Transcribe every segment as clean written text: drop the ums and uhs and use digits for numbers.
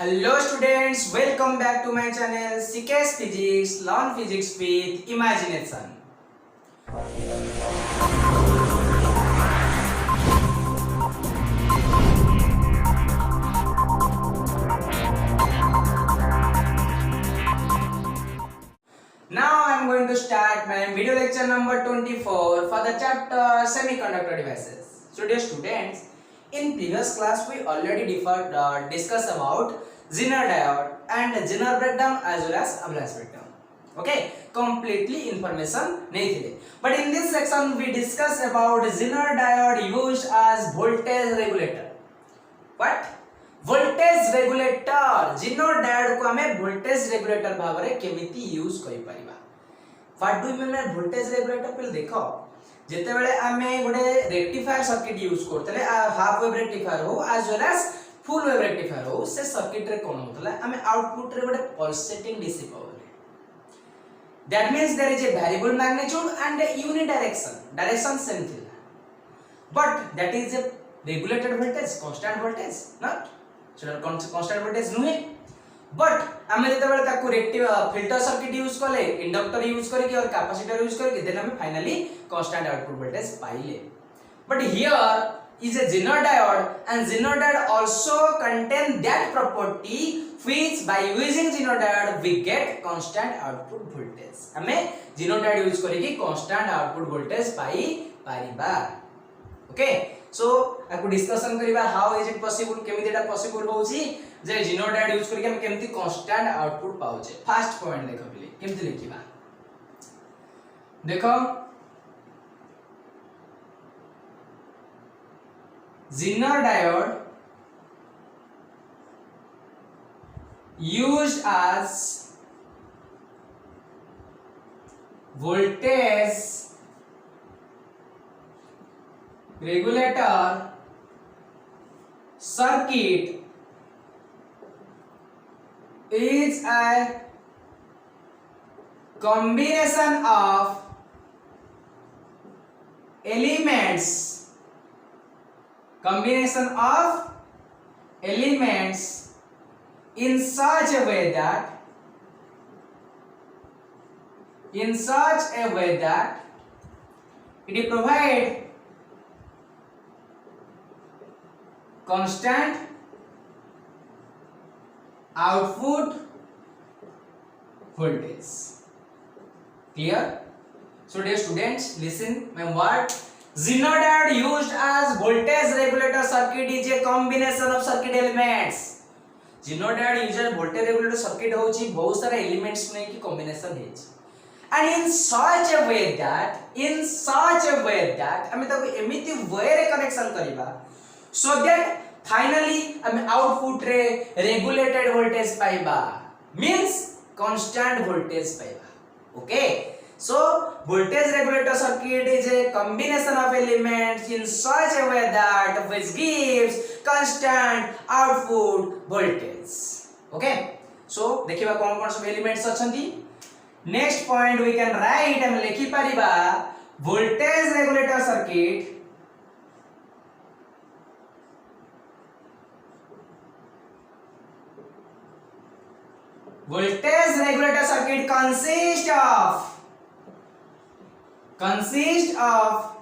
Hello students, welcome back to my channel CKS Physics, Learn Physics with Imagination. Now I am going to start my video lecture number 24 for the chapter Semiconductor Devices. So dear students, in previous class we already discussed about Zener diode and Zener breakdown as well as Ablas breakdown. Okay, completely information nahi thile. But in this section we discuss about Zener diode used as voltage regulator. What? voltage regulator. Zener diode को हमें voltage regulator भाव रे केमिति use करि परिबा. What do you mean by voltage regulator? पहले देखो जेते बेले आमे गोटे रेक्टिफायर सर्किट यूज करतले हाफ वेव रेक्टिफायर हो as well as full wave rectifier हो से सर्किट रे कोन होतला आमे आउटपुट रे गोटे pulsating DC power. That means there is a variable magnitude and a unit direction same थिला. But that is a regulated voltage, constant voltage, not so constant voltage नुहे. But आमे जेते बेले ताको फिल्टर सर्किट यूज करले, inductor use करके और capacitor use करके देन हमें फाइनली कांस्टेंट आउटपुट वोल्टेज पाइले. But here is a Zener diode and Zener diode also contain that property which by using Zener diode we get constant output voltage. हमें Zener diode use करके constant output voltage पाई परिबा. Okay, सो आकु discussion करिबा how is it possible, केमिति एटा possible होउची जे Zener diode use करके हम केमिति constant output पाउचे. First point देखो पहिले केमिति लिखिबा. देखो Zener diode used as voltage regulator circuit is a combination of elements in such a way that it provide constant output voltage. Clear? So dear students, listen my word. Zener diode used as voltage regulator circuit is a combination of circuit elements. Zener diode used as voltage regulator circuit होची बहुत सारा elements ने की combination है. And in such a way that हमें ताको एमिति way रे connection करिबा so that finally हमें output रे regulated voltage पाइबा, means constant voltage पाइबा. Okay, so voltage regulator circuit is a combination of elements in such a way that which gives constant output voltage. Okay, so देखिबा कोन कोन सब elements अछंती. Next point we can write हम लिखि परिबा voltage regulator circuit consists of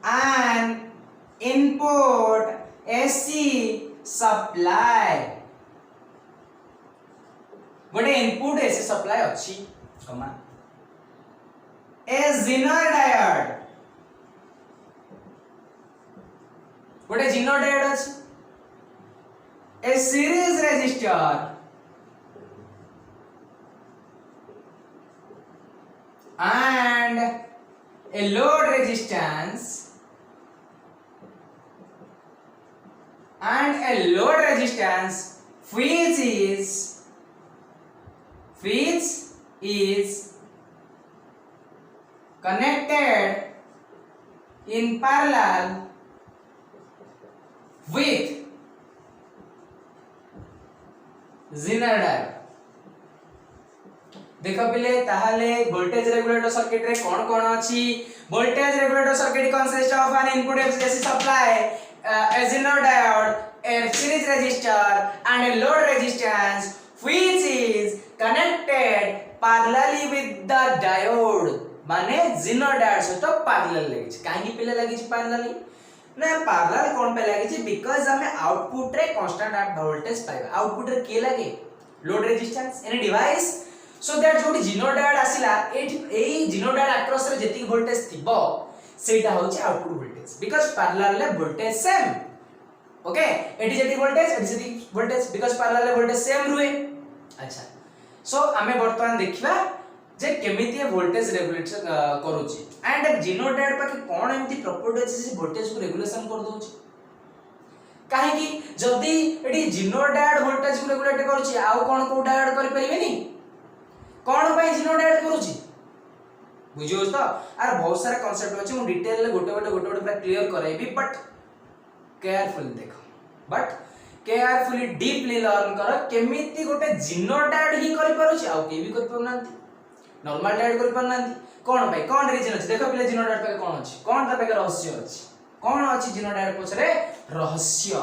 an input AC supply. गोटे input AC supply अछि कमा. A Zener diode गोटे Zener diode अछि. A series resistor and a load resistance which is connected in parallel with Zener diode. देखो पहले ताहाले voltage regulator circuit रे कोन कोन अछि. Voltage regulator circuit consist of N input AC supply, a Zener diode a series resistor and a load resistance which is connected parallelly with the diode माने जिनो diode सहित parallel लगी काहे पिले लगी parallelly ना पैरेलल कोन पे लगी बिकॉज़ हमें आउटपुट रे कांस्टेंट वोल्टेज पाइबा आउटपुट रे के लगे load resistance any device so that जोटी जिनो डायोड आसिला एई जिनो डायोड अक्रॉस रे जेति वोल्टेज थिबो सेटा होची आउटपुट वोल्टेज बिकॉज़ पैरेलल ले वोल्टेज सेम ओके एटी जेति वोल्टेज एटी जेति वोल्टेज बिकॉज़ पैरेलल ले वोल्टेज सेम रुहे अच्छा सो हमें वर्तमान देखिबा जे केमिति वोल्टेज रेगुलेशन करूची एंड जिनो डायोड पाके कोन एमती प्रॉपर्टी अछि जे वोल्टेज को रेगुलेशन कर दोची काहे कि जदी एटी जिनो डायोड वोल्टेज को रेगुलेट करूची आउ कोन को डायोड करि परिबेनी कोन पय जिनो डायोड करूची बुझियो त आर बहुत सारा कांसेप्ट अछि मु डिटेल ले गोटे पूरा क्लियर करैबी बट केयरफुली देखो बट केयरफुली डीपली लर्न कर केमिति गोटे जिनो डायोड ही करि परुची आउ के भी करि परनांती नॉर्मल डायोड करि परनांती कोन भाई कोन रीजन अछि देखो पिले जिनो डायोड पे कोन अछि कोन ता पे रहस्य अछि कोन अछि जिनो डायोड पछरे रहस्य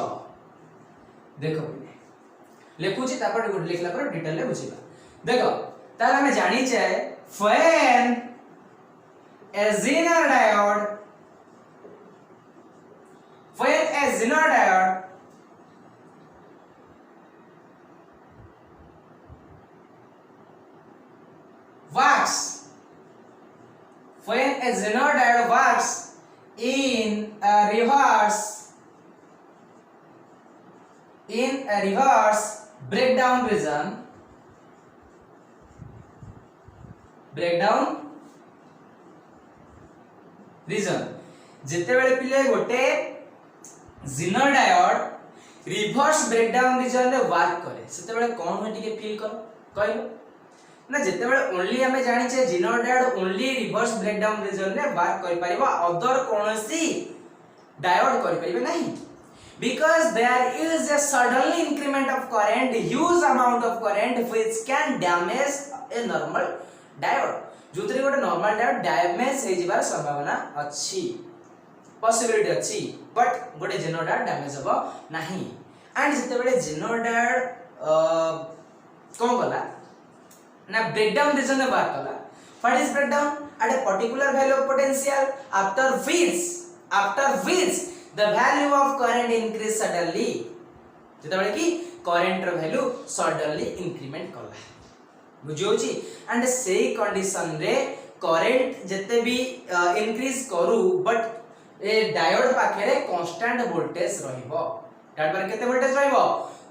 देखो पिले लेखुची तापर गुड लिखला पर डिटेल ले बुझिबा देखो ताले हमें जानी छै when a zener diode when a zener diode works when a zener diode works in a reverse breakdown region जेते बेले पिले गोटे zener diode reverse breakdown reason रे वर्क करे सेते बेले कोन होय टिके फील करो कहलो ना जेते बेले ओनली हमें जानि छे zener diode only reverse breakdown reason रे वर्क करि परिबो अदर कोनोसी डायोड करि परिबे नहीं because there is a sudden increment of current huge amount of current which can damage a normal diode जोतरी गोटे नॉर्मल डायोड डैमेज हे जिबार संभावना अछि पॉसिबिलिटी अछि बट गोटे जिनो डायोड डैमेज हो नाही एंड जते बेले जिनो डायोड कोन गला ना ब्रेकडाउन रीजन में वर्क कला what is breakdown at a particular value of potential after which the value of current increase suddenly जते बेले की करंट रो वैल्यू सडनली इंक्रीमेंट कला बुझियो छी एंड सेही कंडीशन रे करंट जते भी इंक्रीज करू बट ए डायोड पाखे कांस्टेंट वोल्टेज रहिबो डायोड पर केते वोल्टेज रहिबो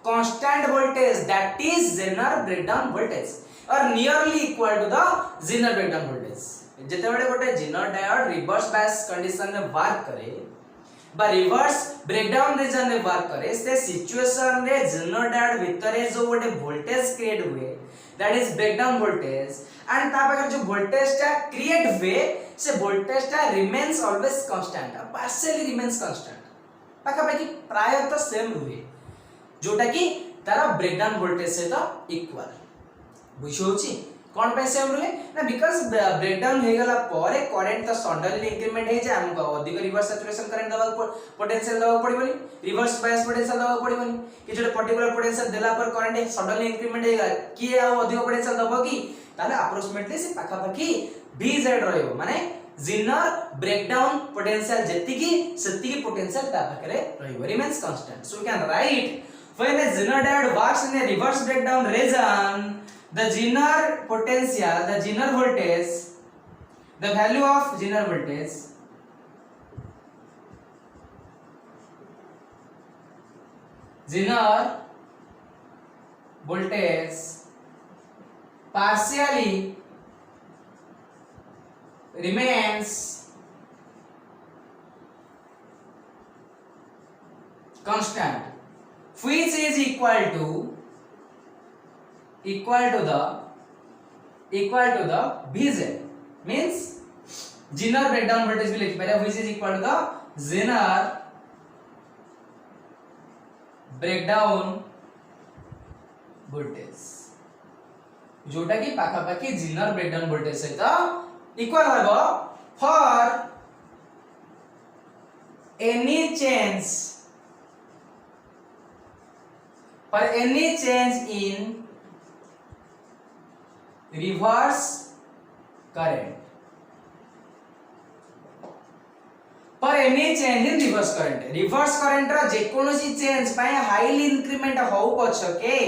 constant voltage that is Zener breakdown voltage और nearly equal to the Zener breakdown voltage जते बेले गोटे Zener diode reverse bias condition में वर्क करे बा रिवर्स ब्रेकडाउन रीजन में वर्क करे से सिचुएशन रे जेनर डायोड भितरे जो गोटे वोल्टेज क्रिएट हुए that is breakdown voltage and ता पाकर जो वोल्टेज टा क्रिएट हुए से वोल्टेज टा remains always constant partially remains constant पाका पाकी प्राय तो सेम रुहे जोटा कि तारा ब्रेकडाउन वोल्टेज से तो इक्वल बुझियो छी कोन पे सेम रुहे ना बिकॉज़ ब्रेकडाउन हे गला परे करंट तो सडनली इंक्रीमेंट हे जे हमको अधिक रिवर्स सैचुरेशन करंट दबा पोटेंशियल दबा पड़िबनी रिवर्स बायस पोटेंशियल दबा पड़िबनी कि जो पर्टिकुलर पोटेंशियल देला पर करंट सडनली इंक्रीमेंट हेगा कि आ अधिक पोटेंशियल दबा कि ताले अप्रोक्सीमेटली से पाखा पाखी Vz रहइबो माने जिनर ब्रेकडाउन पोटेंशियल जेतिकी सेतिकी पोटेंशियल ता पाखरे रहइबो remains constant so we can write when a zener diode works in a reverse breakdown region the zener potential the zener voltage the value of zener voltage partially remains constant which is equal to the Vz means zener breakdown voltage भी लिख पारे which is equal to the zener breakdown voltage जोटा कि पाखा पाखी zener breakdown voltage सहित equal होबो for any change for any change in reverse current, for any change in reverse current रा जेकोनोसी चेंज पाए हाईली इंक्रीमेंट हो पछके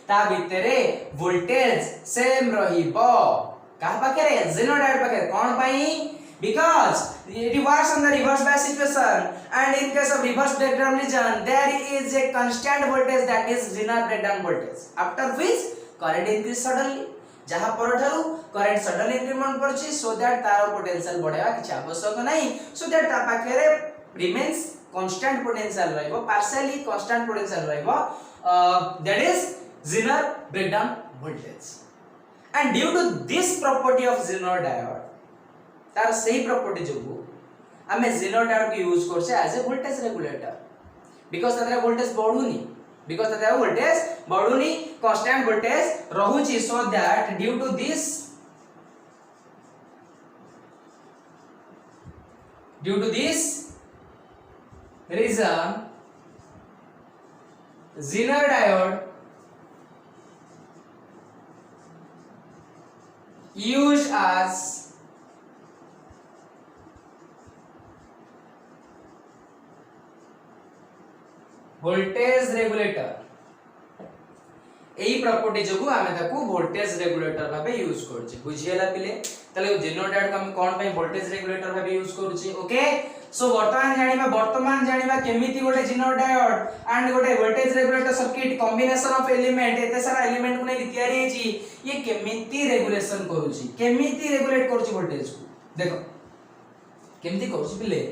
ता भितरे वोल्टेज सेम रहिबो का पाखे जेनोडायोड पाखे कोन पाई because it works on the reverse bias situation and in case of reverse breakdown region there is a constant voltage that is Zener breakdown voltage after which current increase suddenly जहा पर ठारू current sudden increment परछि so that तार potential बढ़ावा किछ आवश्यक नाही so that ता पाखरे रिमेन्स कांस्टेंट पोटेंशियल रहइबो पार्शियली कांस्टेंट पोटेंशियल रहइबो that is Zener breakdown voltage and due to this property of Zener diode तार सही प्रॉपर्टी जोगु हमें Zener diode को यूज करछे as a voltage regulator because तारा वोल्टेज बढ़ुनी because the voltage बढ़ुनी constant voltage रहुची so that due to this reason Zener diode used as voltage regulator एही प्रॉपर्टी जोगु हमें ताकू वोल्टेज रेगुलेटर भाबे यूज करछि बुझियला पिले तले Zener diode को हम कोन पय वोल्टेज रेगुलेटर भाबे यूज करछि ओके सो वर्तमान जानिबा केमिति गोटे Zener diode एंड गोटे voltage regulator circuit combination of element एते सारा एलिमेंट को नै तयारी हेछि ये केमिति रेगुलेशन करूछि केमिति रेगुलेट करूछि वोल्टेज को देखो केमिति करूछि पिले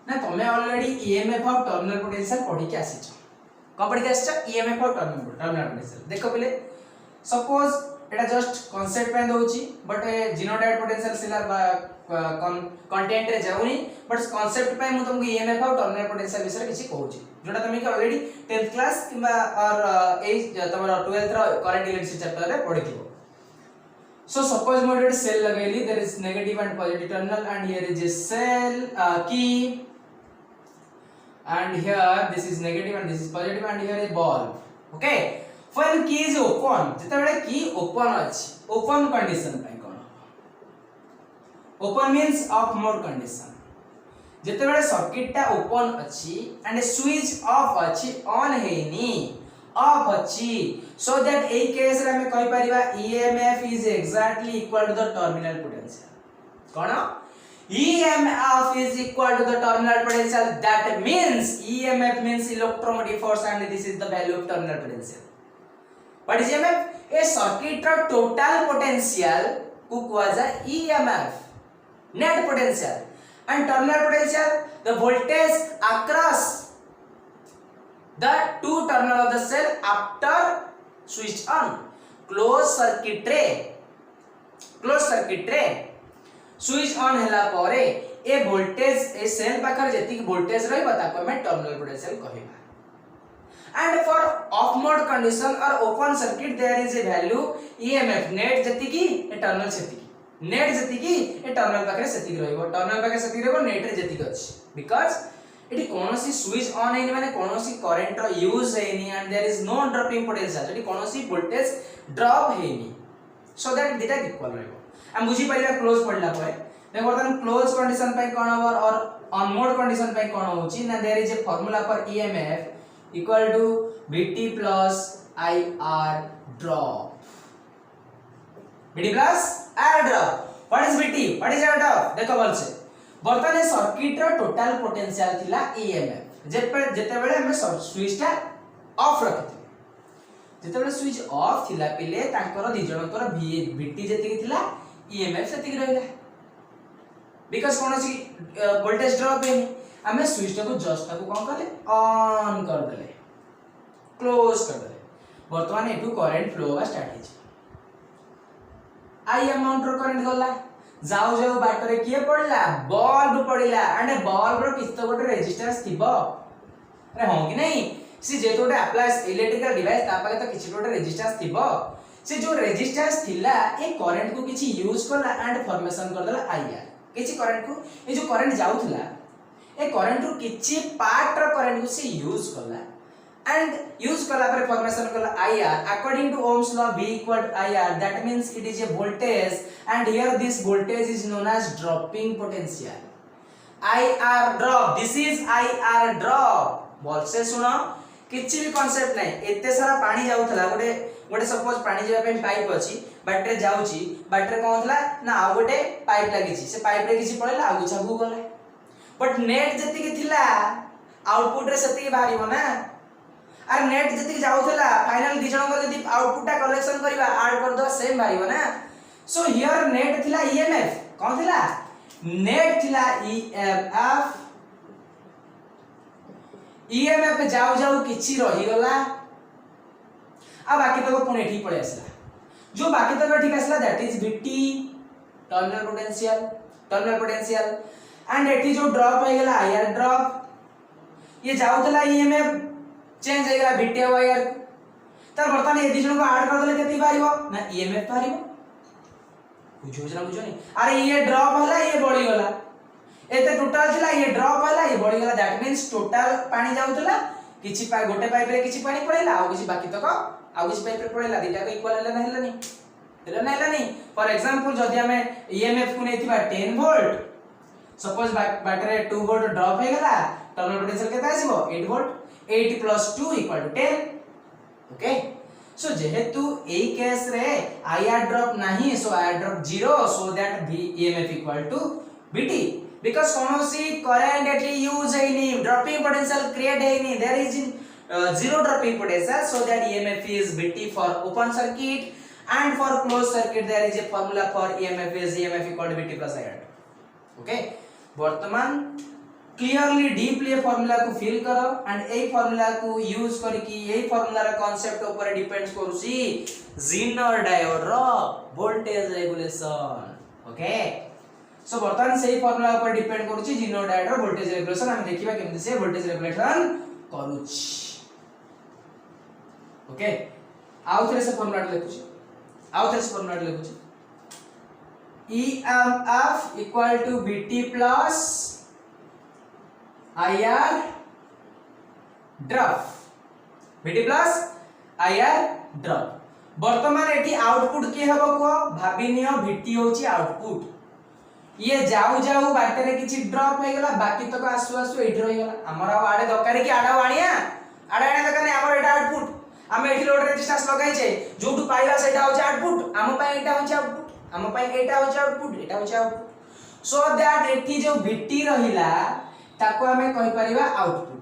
ना तमे ऑलरेडी ईएमएफ और टर्मिनल पोटेंशियल पढ़ी के आसी छ को पढ़ी के आसी छ ईएमएफ और टर्मिनल पोटेंशियल देखो पहले सपोज एटा जस्ट कांसेप्ट पे दोछि बट Zener diode पोटेंशियल सिला कंटेंट रे जाउनी बट कांसेप्ट पे मु तुमको ईएमएफ और टर्मिनल पोटेंशियल विषय किछि कहूछि जोटा तुम के ऑलरेडी 10th क्लास किबा और ए तमरा 12th रो करंट इलेक्ट्रिसिटी चैप्टर रे पढ़िथिबो So suppose modulated cell लगाइली there is negative and positive terminal and here is a cell key and here this is negative and this is positive and here is bulb okay when key is open जते बेले key open अछि open condition पे कोन open means off mode condition जते बेले circuit टा open अछि and switch off अछि on हेनी off अछि so that a case रे हमें कहि परिबा EMF is exactly equal to the terminal potential cone EMF is equal to the terminal potential that means EMF means electromotive force and this is the value of terminal potential what is EMF a circuit ro total potential को कहवा जाय EMF net potential and terminal potential the voltage across the two terminal of the cell after switch on closed circuit रे switch on हला परे ए voltage ए cell पाखर जेति voltage रहबा ताको हम टर्मिनल पोटेंशियल कहबा and for off mode condition or open circuit there is a value EMF net जेति की ए टर्मिनल सेति की net जेति की ए टर्मिनल पाखरे सेति की रहबो टर्मिनल पाखरे सेति रहबो नेट रे जेति की अछि because इटी कोनोसी स्विच ऑन हेनी माने कोनोसी करंट रो यूज हेनी and there is no dropping potential इटी कोनोसी वोल्टेज ड्रॉप हेनी सो दैट दिटा इक्वल रहबो हम बुझी पाइला क्लोज पडला परे देखो बर्तन क्लोज कंडीशन पे कोन ओवर और ऑन मोड कंडीशन पे कोन होची ना there is a formula for EMF equal to VT plus IR drop VT plus IR drop what is VT what is IR drop देखो बोलसे बर्तन सर्किट रो टोटल पोटेंशियल थिला EMF जेते बेले हम स्विच टा ऑफ रखिते जेते बेले स्विच ऑफ थिला पिले तांकर दि जनकर VT जेते की थिला EMF सेति की रहला बिकॉज़ कोनोसी वोल्टेज ड्रॉप हेनी हमें स्विच को जस्ट को कोन करले ऑन कर देले क्लोज कर देले वर्तमान एटू करंट फ्लो बा स्टार्ट हे आई अमाउंट रो करंट गला जाऊ जाऊ बाटरे किए पड़ला बल्ब पड़िला एंड बल्ब रो किस्त गोटे रेजिस्टेंस थिबो अरे हो कि नहीं सी जे तोटे अप्लायंस इलेक्ट्रिकल डिवाइस ता पाके तो किछि गोटे रेजिस्टेंस थिबो से जो रेजिस्टेंस थिला ए करंट को किछि यूज करला एंड फॉर्मेशन कर देला आईआर किछि करंट को ए जो करंट जाउथला ए करंट रो किछि पार्ट रो करंट को से यूज करला and use kala pare formation kala IR according to Ohm's law V equal to IR, that means it is a voltage and here this voltage is known as dropping potential. IR drop, this is IR drop. बोल से सुनो किछि भी concept नै एते सारा पानी जाउथला गोटे गोटे सपोज पानी जेबा पे पाइप अछि बैटरी जाउची बैटरी कोन होतला ना आ गोटे पाइप लागिछि से पाइप रे किछि पड़ेला आ गुछा भू गला बट नेट जति के थिला आउटपुट रे सति बारिबो ना आर नेट जति जाउथला फाइनल दि जण को जति आउटपुट टा कलेक्शन करबा ऐड कर दो सेम बारिबो ना सो हियर नेट थिला ईएमएफ कोन थिला नेट थिला ईएमएफ ईएमएफ जाऊ जाऊ किछि रही गला आ बाकी तक पुणे ठीक पड़े आसला जो बाकी तक ठीक आसला that is VT terminal potential and eighty जो ड्रॉप हो गला IR ड्रॉप ये जाउतला ईएमएफ चेंज हो गला VT और IR त बर्तमान ए दिजन को ऐड कर देले केति पारिबो ना ईएमएफ पारिबो बुझो ना बुझो नहीं अरे ये ड्रॉप होला ये बढ़ी गला एते टोटल थिला ये ड्रॉप होला ये बढ़ी गला दैट मींस टोटल पानी जाउतला किछि गोटे पाइप रे किछि पानी पड़ेला आ किछि बाकी तक आ किछि पाइप रे पड़ेला दिटा को इक्वल होला ना हेला नहीं फॉर एग्जांपल जदी हमें ईएमएफ को नेथिबा 10 volt suppose battery 2 volt drop हे गला टर्मिनल पोटेंशियल केता आसीबो 8 वोल्ट 8 + 2 = 10 ओके सो जेहेतु ए केस रे IR ड्रॉप नहीं so IR drop 0 so that EMF = VT because कोनोसी करंट एटली यूज हैनी ड्रॉपिंग पोटेंशियल क्रिएट हैनी there is zero dropping potential so that EMF is VT for open circuit and for closed circuit there is a formula for EMF is EMF = VT + IR okay वर्तमान clearly deeply ए formula को fill करो and A formula को use करके ए formula रा concept ऊपर depends करूसी Jenner diode रो voltage regulation okay so वर्तमान से formula ऊपर डिपेंड करूची जेनर डायोड रो वोल्टेज रेगुलेशन हम देखिबा केमति से वोल्टेज रेगुलेशन करूची ओके आउ थरे से फार्मूला लिखुची EMF = VT + IR drop VT + IR drop वर्तमान एटी आउटपुट के हबो को भाबिनियो VT होची आउटपुट ये जाऊ जाऊ बाटरे किछि ड्रॉप हे गला बाकी तक आसु आसु एठी रहि गला हमरा आडे दरकार की आडा वाणिया आडा दरकार नै हमर एटा आउटपुट हम एठी लोड रेजिस्टेंस लगाइ छै जोटु पाइला सेटा होची आउटपुट हम पय एटा होची आउटपुट हम पय एटा होची आउटपुट एटा होची आउटपुट सो दैट एठी जो VT रहिला ताको हमें कहि परिबा आउटपुट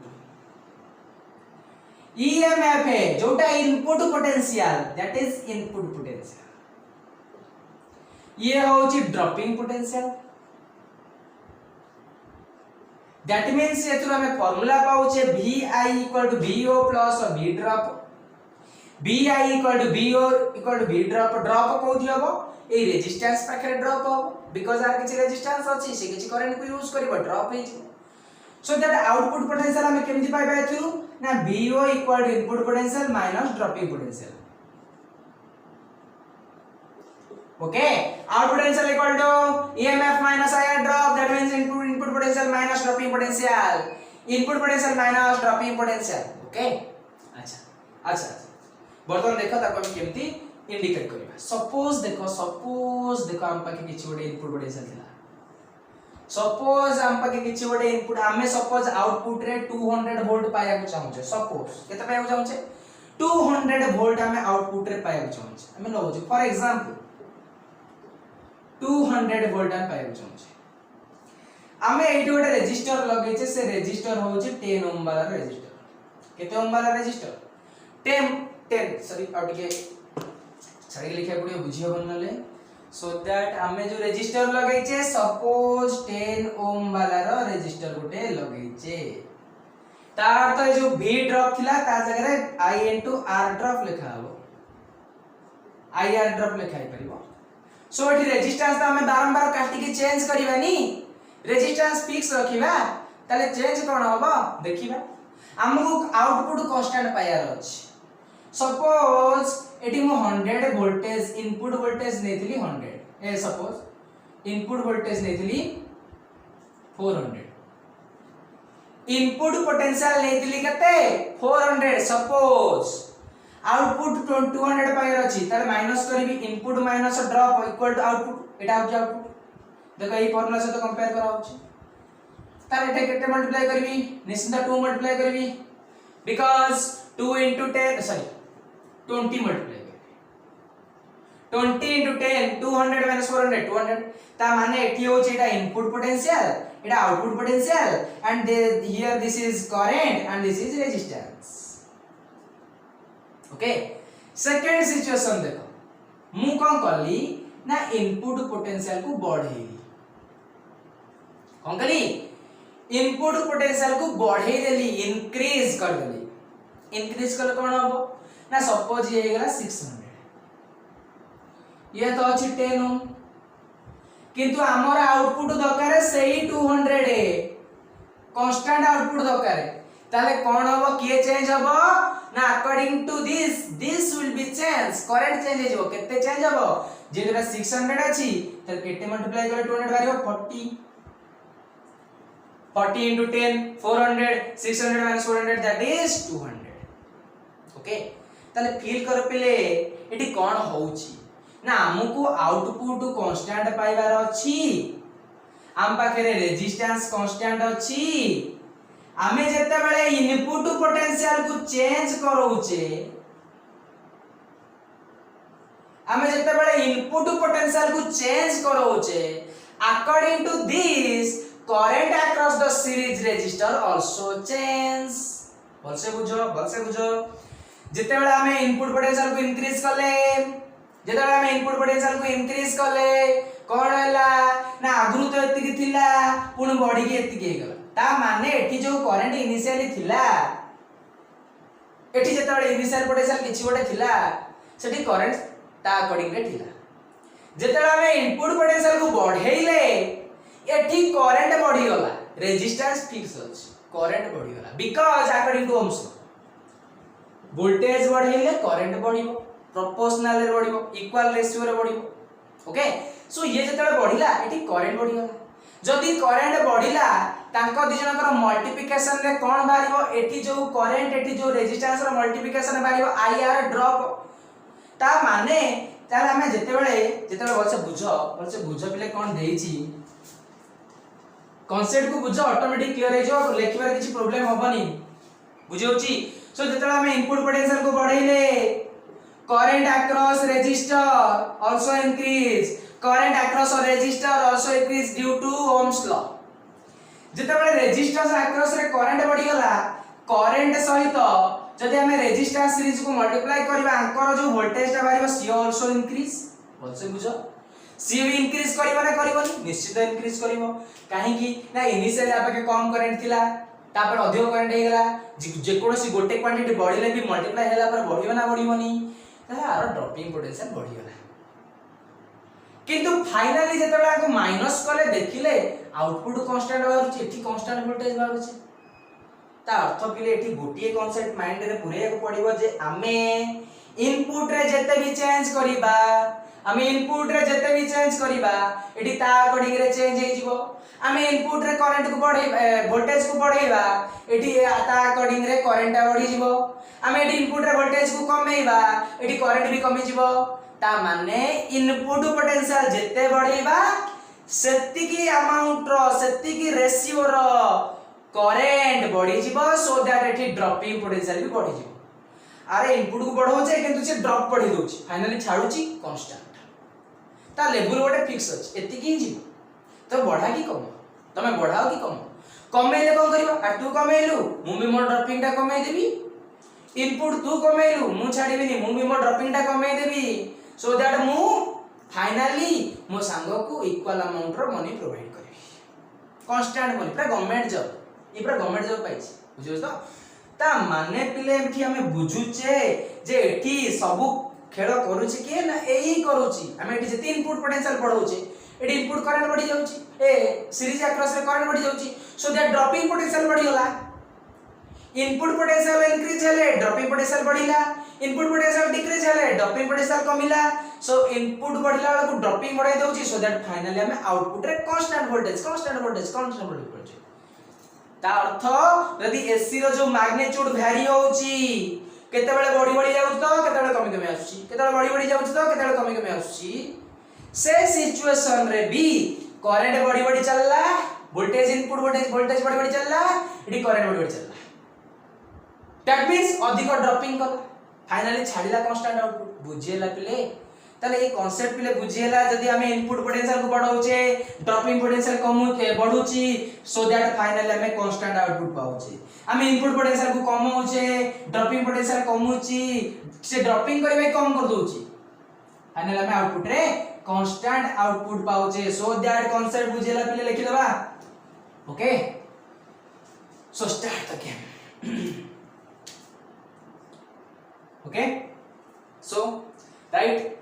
EMF है जोटा input potential that is input potential ये होची ड्रॉपिंग पोटेंशियल दैट मींस एतु हमें फार्मूला पाउचे VI = VO + V drop VI = VO = V drop drop कोथि हबो ए रेजिस्टेंस पाखरे ड्रॉप हो बिकॉज़ आर किछि रेजिस्टेंस अछि से किछि करंट को यूज करबो ड्रॉप हे so that output potential हमें केमति पाइबा एथु ना VO = input potential minus dropping potential okay output potential = EMF minus IR drop that means input potential minus dropping potential input potential minus dropping potential okay अच्छा बर्तन देखो ताको हम केमति indicate करबा suppose देखो हम पाके किछि गोटे इनपुट पोटेंशियल थिला सपोज हम पाके किछि गोटे इनपुट हमें सपोज आउटपुट रे 200 वोल्ट पाया को चाहू छे सपोज केते पाया को चाहू छे 200 वोल्ट हमें आउटपुट रे पाया को चाहू छे हमें लो छे फॉर एग्जांपल 200 वोल्ट हम पाया को चाहू छे हमें एठी गोटे रेजिस्टर लगे छे से रेजिस्टर हो छे 10 ओम वाला रेजिस्टर केते ओम वाला रेजिस्टर 10 सॉरी आउट के छाड़ी लिखा पड़ियो बुझियो बनले सो दैट हमें जो रेजिस्टर लगाई छे सपोज 10 ओम वाला रो रेजिस्टर गोटे लगाई छे तार अर्थ जो V ड्रॉप थिला ता जगह रे I * R ड्रॉप लिखा हबो IR ड्रॉप लिखाई परिबो सो एठी रेजिस्टेंस तो हमें बारंबार काटी के चेंज करिवानी रेजिस्टेंस फिक्स रखिबा ताले चेंज कोन हबो देखिबा हमहु आउटपुट कांस्टेंट पायर अछि सपोज एटी मो 100 वोल्टेज इनपुट वोल्टेज नेथिली 100 ए सपोज इनपुट वोल्टेज नेथिली 400 इनपुट पोटेंशियल लेथिली कते 400 सपोज आउटपुट 200 पायर अछि ताले माइनस करबी input minus drop equal to output एटा हो आउटपुट देखो एई फार्मूला से तो कंपेयर करा होछि ताले एटा केते मल्टीप्लाई करबी निश्चित 2 मल्टीप्लाई करबी because 2 into 10 sorry 20 multiply 20 into 10 200 minus 400 200 ता माने एठी होची एटा input potential Etah output potential and here this is current and this is resistance okay second situation देखो मु कोन करली ना इनपुट पोटेंशियल को बढ़ेली कोन करी इनपुट पोटेंशियल को बढ़े देली इंक्रीज कर देली इंक्रीज करले कोन हबो ना सपोज ये गेला 600 ये तो अछि 10 ओम किंतु हमर आउटपुट दरकार सेही 200 कांस्टेंट आउटपुट दरकार ताले कोन हबो के चेंज हबो ना according to this will be change current change हे जो केते चेंज हबो जे तोरा 600 अछि त केते मल्टीप्लाई करे 200 बारियो 40 into 10 400 600 minus 400 that is 200 okay ताले फील कर पेले एटी कोन होउची ना हमको आउटपुट कांस्टेंट पाइबार अछि आम पाखरे रेजिस्टेंस कांस्टेंट अछि आमे जेते बेले इनपुट पोटेंशियल को चेंज करोउचे आमे जेते बेले इनपुट पोटेंशियल को चेंज करोउचे according to this current across the series resistor also change बोलसे बुझो जेते बेले आमे इनपुट पोटेंशियल को इंक्रीज करले जेते बेले आमे इनपुट पोटेंशियल को इंक्रीज करले कोन होला ना आगुरु तो एतिकी थिला पुन बॉडी के एतिकी हे गला ता माने एठी जो करंट इनिशियली थिला एठी जेते बेले इनिशियल पोटेंशियल किछि गोटे थिला सेठी करंट ता अकॉर्डिंग रे थिला जेते बेले आमे इनपुट पोटेंशियल को बढ़ेइले एठी करंट बढ़ी गला रेजिस्टेंस फिक्स अछि करंट बढ़ी गला because according to Ohm's law voltage बढ़ेइले करंट बढ़िबो प्रोपोर्शनल रे बढ़िबो इक्वल रेशियो रे बढ़िबो ओके सो ये जेते बढ़िला एठी करंट बढ़ी गला जदी करंट बढ़िला तांको दि जनकर मल्टीप्लिकेशन रे कोन बारिबो एठी जो करंट एठी जो रेजिस्टेंस रो मल्टीप्लिकेशन बारिबो आईआर ड्रॉप ता माने ताले हमें जेते बेले बोलसे बुझो पिले कोन देइची कॉन्सेप्ट को बुझो ऑटोमेटिक क्लियर हे जो लेखिबार किछि प्रॉब्लम होबनी बुझौची सो जेतला हम इनपुट पोटेंशियल को बढ़ाइले current across resistor also increase current across resistor also increase due to Ohm's law जेतबेले रेजिस्टेंस अक्रॉस रे करंट बढ़ी गला करंट सहित जदि हमें रेजिस्टेंस सीरीज को मल्टीप्लाई करबा अंकर जो वोल्टेज ता बारिबो सी आल्सो इंक्रीज बोलसे बुझो सी भी इंक्रीज करिबो ना करिबोनी निश्चित इंक्रीज करिबो काहे कि ना इनिशियली आपके कम करंट थिला तापर अधिक करंट हे गला जे कोनोसी गोटे क्वांटिटी बढ़िले भी मल्टीप्लाई होला पर बढ़िबो ना बढ़िबोनी ताले आरो ड्रॉपिंग पोटेंशियल बढ़ी गला किंतु फाइनली जेतबेला को माइनस करले देखिले आउटपुट कांस्टेंट बारुची एठी कांस्टेंट वोल्टेज बारुची ता अर्थ पिले एठी गोटिए कांसेप्ट माइंड रे पुरेया को पड़िबो जे आमे इनपुट रे जेते भी चेंज करिबा आमे इनपुट रे जेते भी चेंज करिबा एठी ता अकॉर्डिंग रे चेंज हे जिवो आमे इनपुट रे करंट को बढ़े वोल्टेज को बढ़ेबा एठी ता अकॉर्डिंग रे करंट बढ़ी जिवो आमे एठी इनपुट रे वोल्टेज को कमेइबा एठी करंट भी कमी जिवो ता माने इनपुट पोटेंशियल जेते बढ़ेबा सेति की अमाउंट रो सेति की रेशियो रो करंट बढ़ी जिवो सो दैट एठी ड्रॉपिंग पोटेंशियल भी बढ़ी जिवो अरे इनपुट को बढ़ाउचे किंतु से ड्रॉप बढ़ी दोची फाइनली छाडुची कांस्टेंट ता लेवल गोटे फिक्स अछि एति की जिवो तो बढ़ा की कम तमे बढ़ाओ कि कम कमेले कोन करिवो आ तू कमेलु मु भी मोर ड्रॉपिंग टा कमे देबी इनपुट तू कमेलु मु छाडीबिनी मु भी मोर ड्रॉपिंग टा कमे देबी सो दैट मु फाइनली मो सांगो को इक्वल अमाउंट रो मनी प्रोवाइड करबी कांस्टेंट मनी पूरा गवर्नमेंट जॉब ई पूरा गवर्नमेंट जॉब पाइछि बुझियो तो ता माने पिले एठी हमें बुझुचे जे एठी सब खेल करूची के ना एही करूची हमें एठी जे इनपुट पोटेंशियल बढ़ाउची एठी इनपुट करंट बढ़ी जाउची ए सीरीज अक्रॉस रे करंट बढ़ी जाउची सो दैट ड्रॉपिंग पोटेंशियल बढ़ी होला इनपुट पोटेंशियल इंक्रीज हेले ड्रॉपिंग पोटेंशियल बढ़िला इनपुट पोटेंशियल डिक्रीज हेले ड्रॉपिंग पोटेंशियल कमिला सो इनपुट बढ़िला वाला को ड्रॉपिंग बढ़ाई दउची सो दैट फाइनली हमें आउटपुट रे कांस्टेंट वोल्टेज ता अर्थ यदि एसी रो जो मैग्नीट्यूड वैरी होउची केतेबेले बढ़ी बढ़ी जाउछ तो केतेबेले कमी कमी आछी केतेबेले बढ़ी बढ़ी जाउछ तो केतेबेले कमी कमी आछी से सिचुएशन रे भी करंट बढ़ी बढ़ी चलला वोल्टेज इनपुट वोल्टेज बढ़ी बढ़ी चलला इडी करंट बढ़ी बढ़ी चलला दैट मींस अधिक ड्रॉपिंग कला फाइनली छाड़िला कांस्टेंट आउटपुट बुझिएला पिले ताले ए कांसेप्ट पिले बुझिएला जदी हमें इनपुट पोटेंशियल को बढ़ाउचे ड्रॉपिंग पोटेंशियल कम बढ़ुची सो दैट फाइनली हमें कांस्टेंट आउटपुट पाउचे हमें इनपुट पोटेंशियल को कमौचे ड्रॉपिंग पोटेंशियल कमौची से ड्रॉपिंग करबे कम कर दोची फाइनली हमें आउटपुट रे कांस्टेंट आउटपुट पाउचे सो दैट कांसेप्ट बुझिएला पिले लिखि देबा okay so start the game okay so right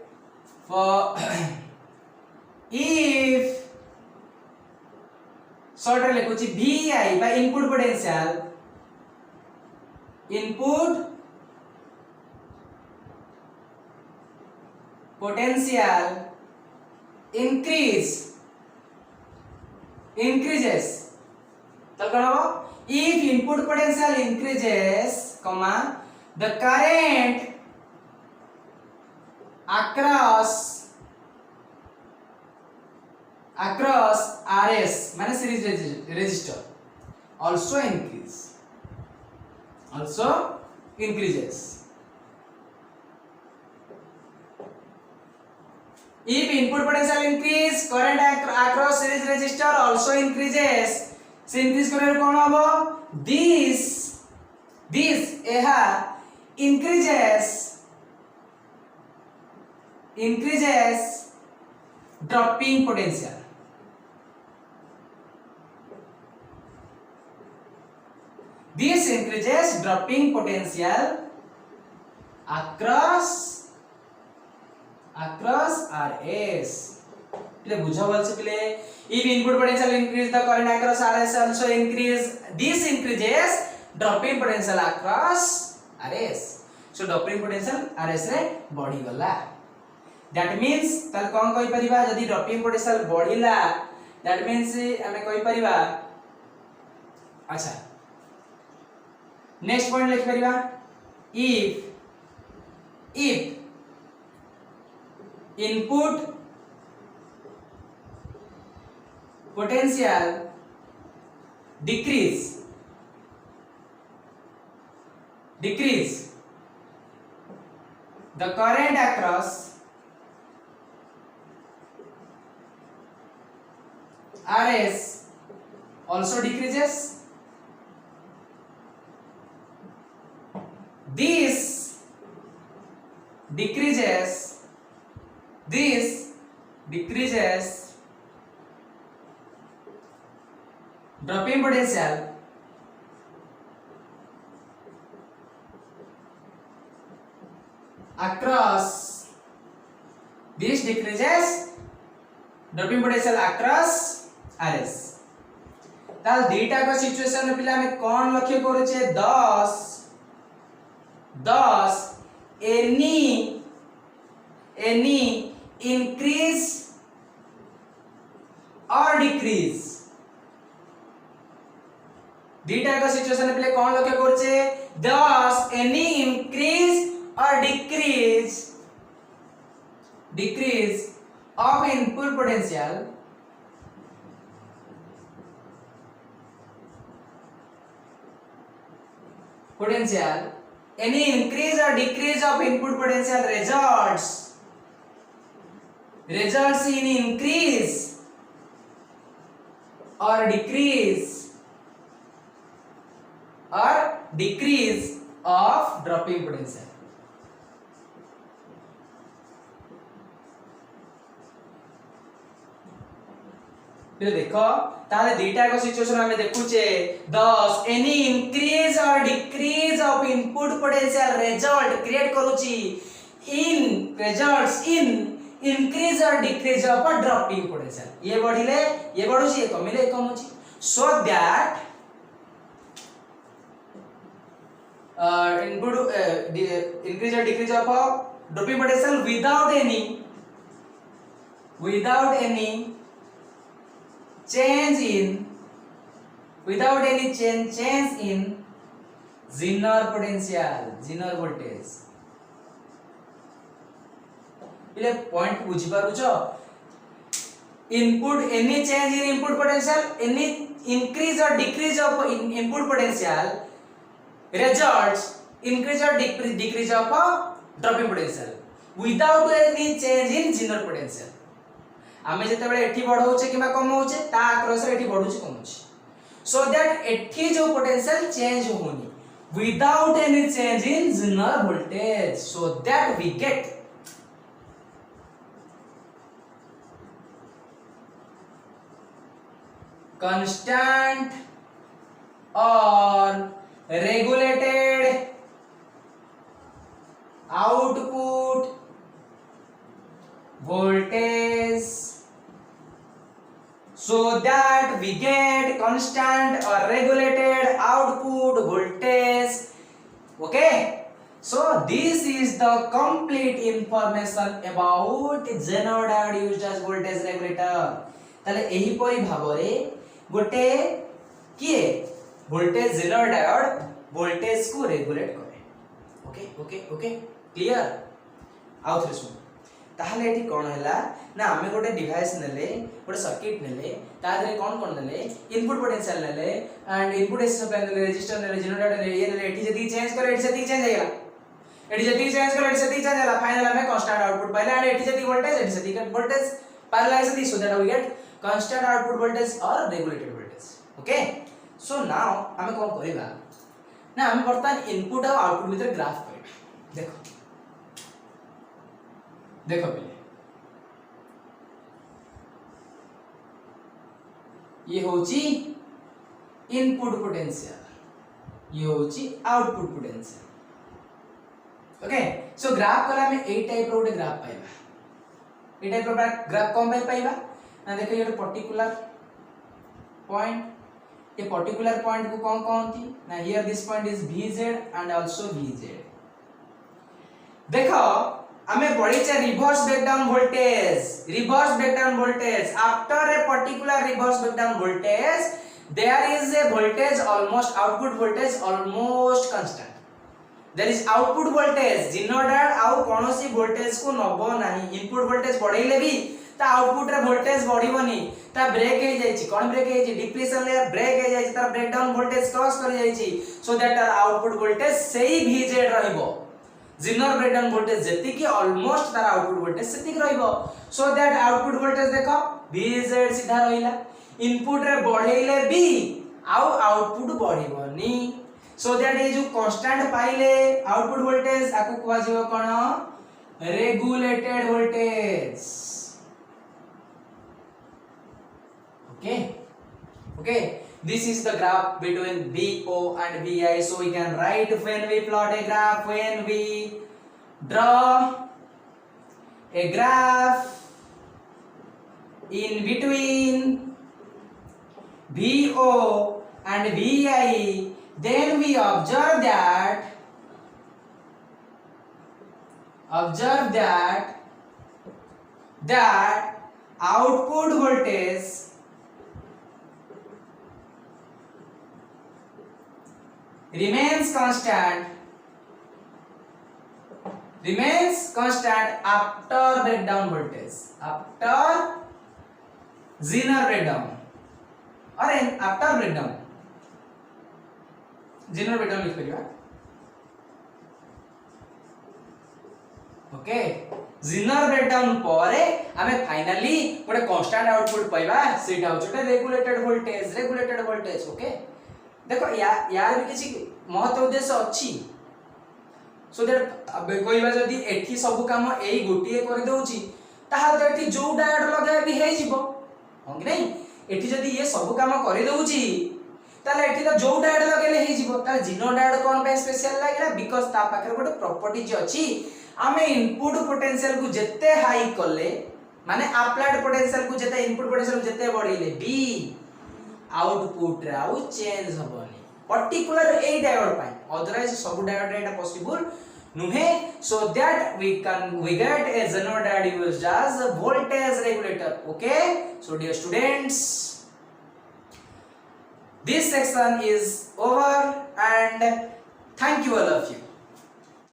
for if short रे लिखुची vi by input potential increases तो कौन हो if input potential increases comma the current across RS माने series resistor also increases if input potential increase current across series resistor also increases से increase करे कौन होबो this एहा increases dropping potential this increases dropping potential across RS play बुझा बोल से play if input potential increase the current across RS also increase this increases dropping potential across RS so dropping potential RS रे बढ़ी गला that means तल कोन कहि परिबा जदी dropping potential बढ़िला that means हमें कहि परिबा अच्छा नेक्स्ट पॉइंट लिख परिबा if input potential decrease the current across RS also decreases this decreases dropping potential across this decreases dropping potential across RS ताल डेटा का सिचुएशन में पिला में कौन लक्ष्य करूचे 10 any increase or decrease data का सिचुएशन में पिला कौन लक्ष्य करूचे 10 any increase or decrease of input potential any increase or decrease of input potential results in increase or decrease of dropping potential फिर देखो ताले डेटा को सिचुएशन में देखुचे 10 any increase or decrease of input potential result create करूची in results in increase or decrease of dropping potential ये बढ़िले ये बढ़ुची ये कमिले कमुची so that input increase or decrease of dropping potential without any change in without any change in Zener potential, Zener voltage. इले point बुझी पारुछो input any change in input potential, any increase or decrease of input potential results increase or decrease of dropping potential without any change in Zener potential. आमे जते बेले एठी बढ़ौछे किबा कम होछे ता across एठी बढ़ुछे कम होछे सो दैट एठी जो पोटेंशियल चेंज होनी without any change in Zener voltage, so that we get constant or regulated output voltage, so that we get constant or regulated output voltage. Okay, so this is the complete information about Zener diode used as voltage regulator. ताले एही परी भाबरे गोटे किए voltage Zener diode voltage को regulate करे. Okay okay okay clear. आउ थरे सुन ताहले एठी कोन हैला ना हमें गोटे डिवाइस नेले गोटे सर्किट नेले तादरे कोन कोन नेले इनपुट पोटेंशियल नेले एंड इनपुट सप्लाई नेले रेजिस्टर नेले Zener डायोड नेले ये नेले एठी जदी चेंज करे एठी जदी चेंज हैला एठी जदी चेंज करे एठी जदी चेंज हैला फाइनल हमें कांस्टेंट आउटपुट पाइला एंड एठी जदी वोल्टेज एठी जदी वोल्टेज पैरेललाइज दी so that we get constant output voltage or regulated voltage. Okay, so now हमें कौन करेगा ना हमें बर्तमान इनपुट और आउटपुट भीतर ग्राफ करेगा. देखो देखो पहले ये होची इनपुट पोटेंशियल ये होची output potential. Okay so graph कला में ए टाइप रो गोटे ग्राफ पाइबा ए टाइप रो ग्राफ कौन पाइबा ना देखो ये पर्टिकुलर पॉइंट ये पर्टिकुलर पॉइंट को कौन कहती ना here this point is Vz and also Vz. देखो हमें पढ़ी चे reverse breakdown voltage after a particular reverse breakdown voltage there is a voltage almost output voltage almost constant. There is output voltage Zener diode आउ कोनोसी voltage को नबो नाही input voltage बढ़ाइले भी ता आउटपुट रे वोल्टेज बढ़िबोनी ता ब्रेक हे जायछि कोन ब्रेक हे जायछि depletion layer break हे जायछि तार breakdown voltage cross कर जायछि सो दैट तार आउटपुट वोल्टेज सेही Vz रहइबो. Zener ब्रेकडाउन वोल्टेज जति कि ऑलमोस्ट तार आउटपुट वोल्टेज सेति रहइबो सो दैट आउटपुट वोल्टेज देखो Vz सीधा रहिला इनपुट रे बढ़ेइले भी आउ आउटपुट बढ़िबोनी सो दैट ये जो कांस्टेंट पाइले आउटपुट वोल्टेज आकु कहवा जिवो कोन regulated voltage. Okay, this is the graph between VO and VI. So we can write when we plot a graph, when we draw a graph in between VO and VI, then we observe that output voltage remains constant after breakdown voltage, after Zener breakdown or after breakdown Zener breakdown लिख परिबा. Okay Zener breakdown परे हमें finally गोटे constant output पाइबा सेटा होचे regulated voltage. Okay देखो यार भी किसी महत्व उद्देश्य अच्छी सो दैट कहबा जदी एठी सब काम एई गोटिए कर दउची ताहा तो एठी जो डायोड लगा भी हे जिवो हो कि नहीं एठी जदी ये सब काम कर दउची ताले एठी तो जो डायोड लगेले हे जिवो ताले Zener डायोड कोन पे स्पेशल लागिला बिकॉज़ ता पाखर गोटे प्रॉपर्टी जे अछि आमे इनपुट पोटेंशियल को जत्ते हाई करले माने अप्लाइड पोटेंशियल को जत्ते इनपुट पोटेंशियल को जत्ते बढ़ीले बी आउटपुट रे आउ चेंज होबनी पर्टिकुलर ए डायोड पाई अदरवाइज सब डायोड रे एटा पॉसिबल नुहे so that we get a Zener diode used as a voltage regulator. Okay, so dear students This section is over and thank you all of you.